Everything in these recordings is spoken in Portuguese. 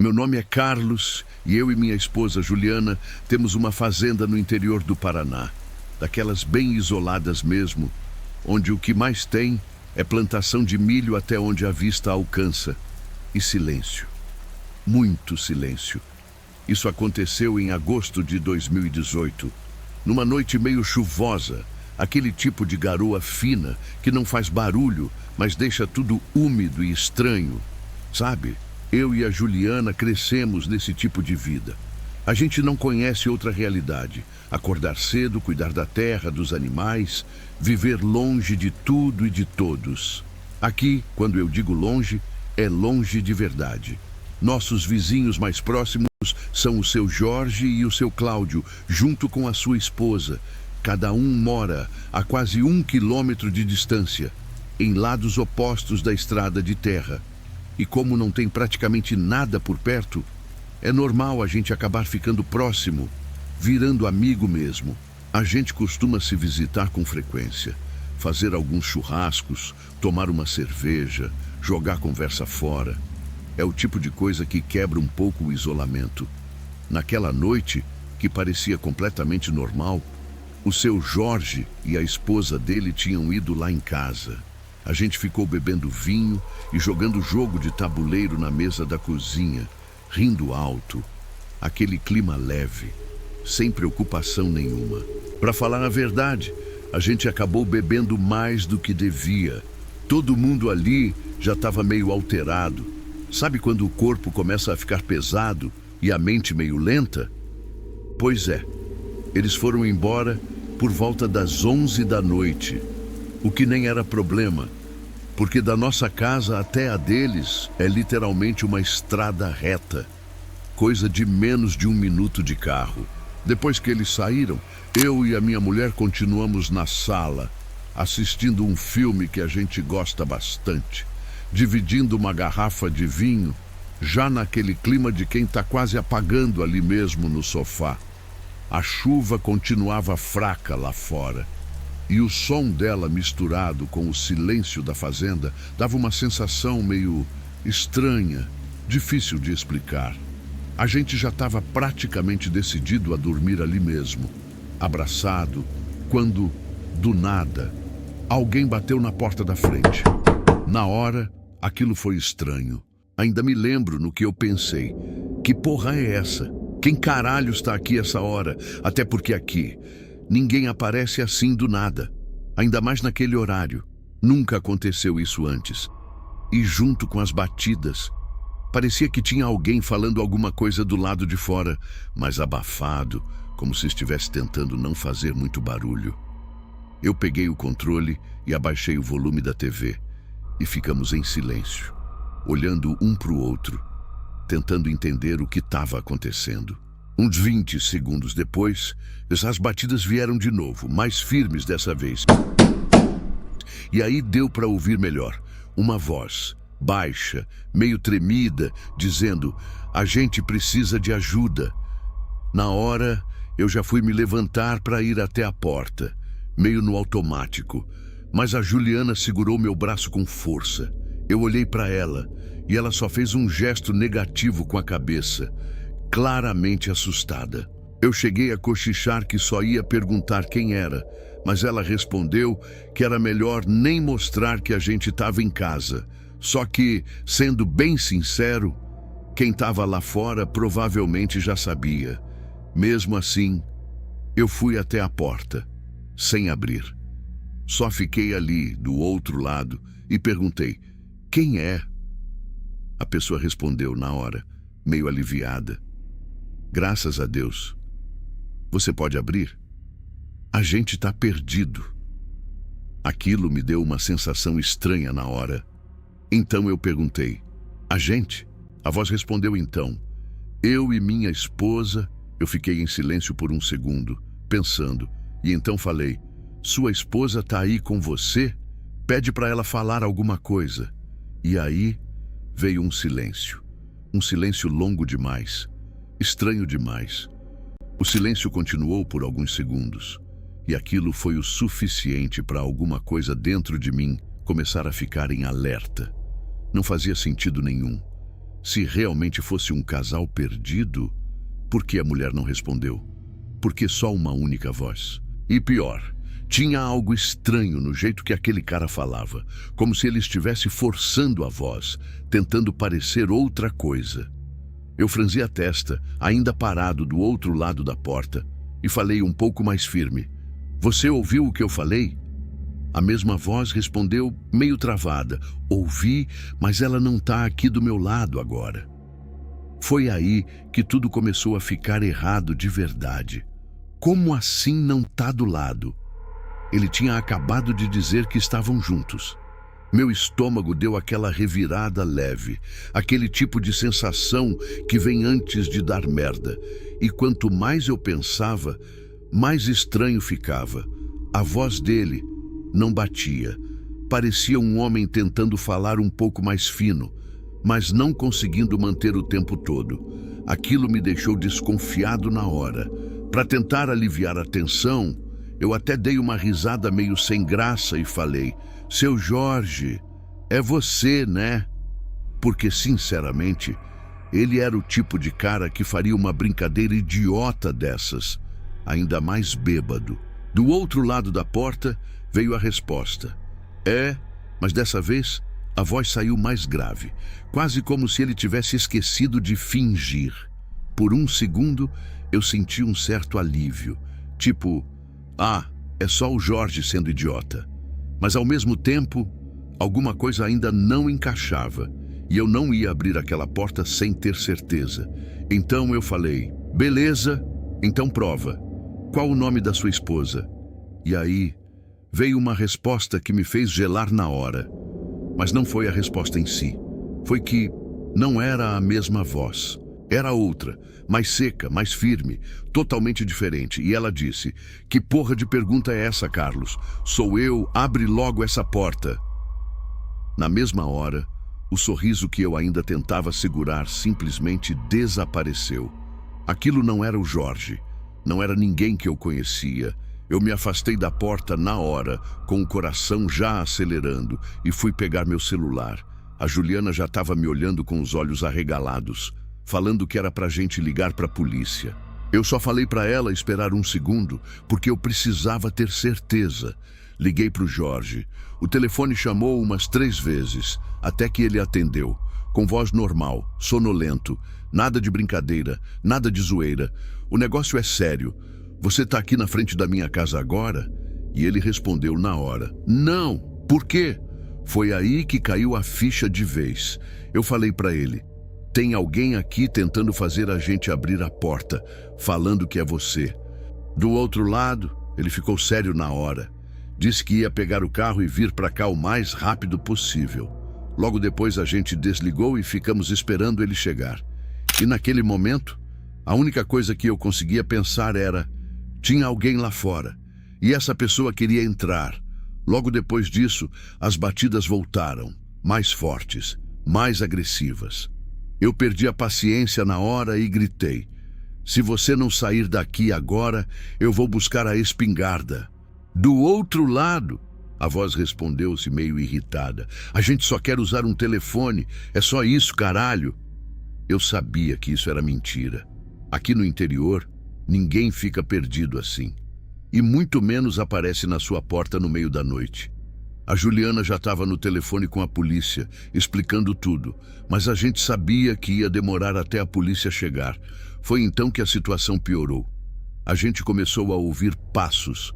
Meu nome é Carlos e eu e minha esposa Juliana temos uma fazenda no interior do Paraná, daquelas bem isoladas mesmo, onde o que mais tem é plantação de milho até onde a vista alcança. E silêncio. Muito silêncio. Isso aconteceu em agosto de 2018, numa noite meio chuvosa, aquele tipo de garoa fina que não faz barulho, mas deixa tudo úmido e estranho. Sabe, eu e a Juliana crescemos nesse tipo de vida. A gente não conhece outra realidade. Acordar cedo, cuidar da terra, dos animais, viver longe de tudo e de todos. Aqui, quando eu digo longe, é longe de verdade. Nossos vizinhos mais próximos são o seu Jorge e o seu Cláudio, junto com a sua esposa. Cada um mora a quase 1 quilômetro de distância, em lados opostos da estrada de terra. E como não tem praticamente nada por perto, é normal a gente acabar ficando próximo, virando amigo mesmo. A gente costuma se visitar com frequência, fazer alguns churrascos, tomar uma cerveja, jogar conversa fora. É o tipo de coisa que quebra um pouco o isolamento. Naquela noite, que parecia completamente normal, o seu Jorge e a esposa dele tinham ido lá em casa. A gente ficou bebendo vinho e jogando jogo de tabuleiro na mesa da cozinha, rindo alto, aquele clima leve, sem preocupação nenhuma. Para falar a verdade, a gente acabou bebendo mais do que devia. Todo mundo ali já estava meio alterado. Sabe quando o corpo começa a ficar pesado e a mente meio lenta? Pois é, eles foram embora por volta das 11 da noite, o que nem era problema, porque da nossa casa até a deles é literalmente uma estrada reta, coisa de menos de 1 minuto de carro. Depois que eles saíram, eu e a minha mulher continuamos na sala, assistindo um filme que a gente gosta bastante, dividindo uma garrafa de vinho, já naquele clima de quem está quase apagando ali mesmo no sofá. A chuva continuava fraca lá fora, e o som dela misturado com o silêncio da fazenda dava uma sensação meio estranha, difícil de explicar. A gente já estava praticamente decidido a dormir ali mesmo, abraçado, quando, do nada, alguém bateu na porta da frente. Na hora, aquilo foi estranho. Ainda me lembro no que eu pensei. Que porra é essa? Quem caralho está aqui essa hora? Até porque aqui ninguém aparece assim do nada. Ainda mais naquele horário. Nunca aconteceu isso antes. E junto com as batidas, parecia que tinha alguém falando alguma coisa do lado de fora, mas abafado, como se estivesse tentando não fazer muito barulho. Eu peguei o controle e abaixei o volume da TV. E ficamos em silêncio, olhando um para o outro, tentando entender o que estava acontecendo. Uns 20 segundos depois, as batidas vieram de novo, mais firmes dessa vez. E aí deu para ouvir melhor, uma voz, baixa, meio tremida, dizendo: "A gente precisa de ajuda." Na hora, eu já fui me levantar para ir até a porta, meio no automático, mas a Juliana segurou meu braço com força. Eu olhei para ela e ela só fez um gesto negativo com a cabeça, claramente assustada. Eu cheguei a cochichar que só ia perguntar quem era, mas ela respondeu que era melhor nem mostrar que a gente estava em casa. Só que, sendo bem sincero, quem estava lá fora provavelmente já sabia. Mesmo assim, eu fui até a porta, sem abrir. Só fiquei ali, do outro lado, e perguntei: "Quem é?" A pessoa respondeu na hora, meio aliviada: "Graças a Deus. Você pode abrir? A gente está perdido." Aquilo me deu uma sensação estranha na hora. Então eu perguntei: "A gente?" A voz respondeu então: "Eu e minha esposa." Eu fiquei em silêncio por um segundo, pensando, e então falei: "Sua esposa está aí com você? Pede para ela falar alguma coisa." E aí veio um silêncio longo demais, estranho demais. O silêncio continuou por alguns segundos, e aquilo foi o suficiente para alguma coisa dentro de mim começar a ficar em alerta. Não fazia sentido nenhum. Se realmente fosse um casal perdido, por que a mulher não respondeu? Por que só uma única voz? E pior, tinha algo estranho no jeito que aquele cara falava, como se ele estivesse forçando a voz, tentando parecer outra coisa. Eu franzi a testa, ainda parado do outro lado da porta, e falei um pouco mais firme. Você ouviu o que eu falei? A mesma voz respondeu, meio travada. Ouvi, mas ela não está aqui do meu lado agora. Foi aí que tudo começou a ficar errado de verdade. Como assim não está do lado? Ele tinha acabado de dizer que estavam juntos. Meu estômago deu aquela revirada leve, aquele tipo de sensação que vem antes de dar merda. E quanto mais eu pensava, mais estranho ficava. A voz dele não batia. Parecia um homem tentando falar um pouco mais fino, mas não conseguindo manter o tempo todo. Aquilo me deixou desconfiado na hora. Para tentar aliviar a tensão, eu até dei uma risada meio sem graça e falei: Seu Jorge, é você, né? Porque, sinceramente, ele era o tipo de cara que faria uma brincadeira idiota dessas, ainda mais bêbado. Do outro lado da porta veio a resposta. Mas dessa vez a voz saiu mais grave, quase como se ele tivesse esquecido de fingir. Por um segundo, eu senti um certo alívio, tipo, é só o Jorge sendo idiota. Mas ao mesmo tempo, alguma coisa ainda não encaixava, e eu não ia abrir aquela porta sem ter certeza. Então eu falei: beleza, então prova. Qual o nome da sua esposa? E aí veio uma resposta que me fez gelar na hora. Mas não foi a resposta em si. Foi que não era a mesma voz. Era outra, mais seca, mais firme, totalmente diferente. E ela disse: que porra de pergunta é essa, Carlos? Sou eu, abre logo essa porta. Na mesma hora, o sorriso que eu ainda tentava segurar simplesmente desapareceu. Aquilo não era o Jorge, não era ninguém que eu conhecia. Eu me afastei da porta na hora, com o coração já acelerando, e fui pegar meu celular. A Juliana já estava me olhando com os olhos arregalados, falando que era pra gente ligar pra polícia. Eu só falei pra ela esperar um segundo, porque eu precisava ter certeza. Liguei pro Jorge. O telefone chamou umas 3 vezes, até que ele atendeu, com voz normal, sonolento, nada de brincadeira, nada de zoeira. O negócio é sério. Você tá aqui na frente da minha casa agora? E ele respondeu na hora: não, por quê? Foi aí que caiu a ficha de vez. Eu falei pra ele: tem alguém aqui tentando fazer a gente abrir a porta, falando que é você. Do outro lado, ele ficou sério na hora. Disse que ia pegar o carro e vir pra cá o mais rápido possível. Logo depois a gente desligou e ficamos esperando ele chegar. E naquele momento, a única coisa que eu conseguia pensar era: tinha alguém lá fora, e essa pessoa queria entrar. Logo depois disso, as batidas voltaram, mais fortes, mais agressivas. Eu perdi a paciência na hora e gritei: se você não sair daqui agora, eu vou buscar a espingarda. Do outro lado, a voz respondeu-se meio irritada: a gente só quer usar um telefone, é só isso, caralho. Eu sabia que isso era mentira. Aqui no interior, ninguém fica perdido assim. E muito menos aparece na sua porta no meio da noite. A Juliana já estava no telefone com a polícia, explicando tudo, mas a gente sabia que ia demorar até a polícia chegar. Foi então que a situação piorou. A gente começou a ouvir passos.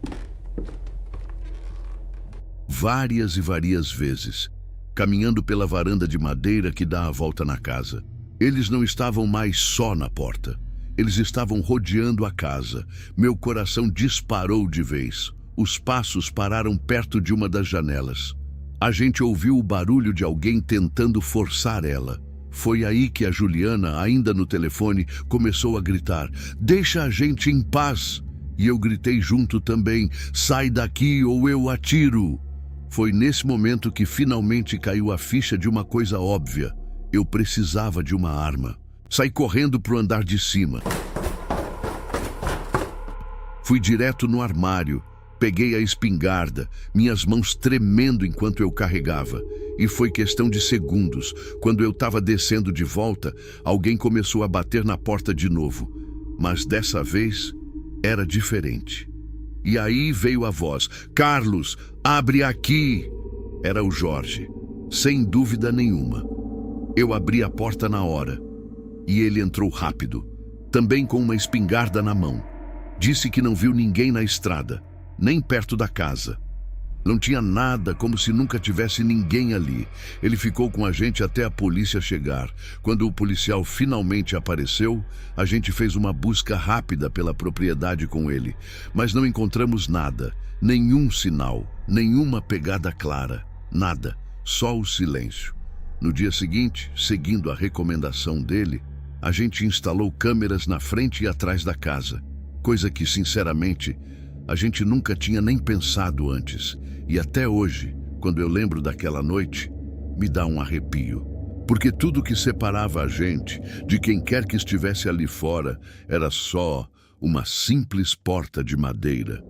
Várias e várias vezes, caminhando pela varanda de madeira que dá a volta na casa. Eles não estavam mais só na porta. Eles estavam rodeando a casa. Meu coração disparou de vez. Os passos pararam perto de uma das janelas. A gente ouviu o barulho de alguém tentando forçar ela. Foi aí que a Juliana, ainda no telefone, começou a gritar: deixa a gente em paz! E eu gritei junto também: sai daqui ou eu atiro! Foi nesse momento que finalmente caiu a ficha de uma coisa óbvia. Eu precisava de uma arma. Saí correndo pro andar de cima. Fui direto no armário. Peguei a espingarda, minhas mãos tremendo enquanto eu carregava. E foi questão de segundos. Quando eu estava descendo de volta, alguém começou a bater na porta de novo. Mas dessa vez era diferente. E aí veio a voz: Carlos, abre aqui! Era o Jorge, sem dúvida nenhuma. Eu abri a porta na hora. E ele entrou rápido, também com uma espingarda na mão. Disse que não viu ninguém na estrada, nem perto da casa. Não tinha nada, como se nunca tivesse ninguém ali. Ele ficou com a gente até a polícia chegar. Quando o policial finalmente apareceu, a gente fez uma busca rápida pela propriedade com ele, mas não encontramos nada, nenhum sinal, nenhuma pegada clara, nada, só o silêncio. No dia seguinte, seguindo a recomendação dele, a gente instalou câmeras na frente e atrás da casa, coisa que, sinceramente, a gente nunca tinha nem pensado antes. E até hoje, quando eu lembro daquela noite, me dá um arrepio. Porque tudo que separava a gente de quem quer que estivesse ali fora era só uma simples porta de madeira.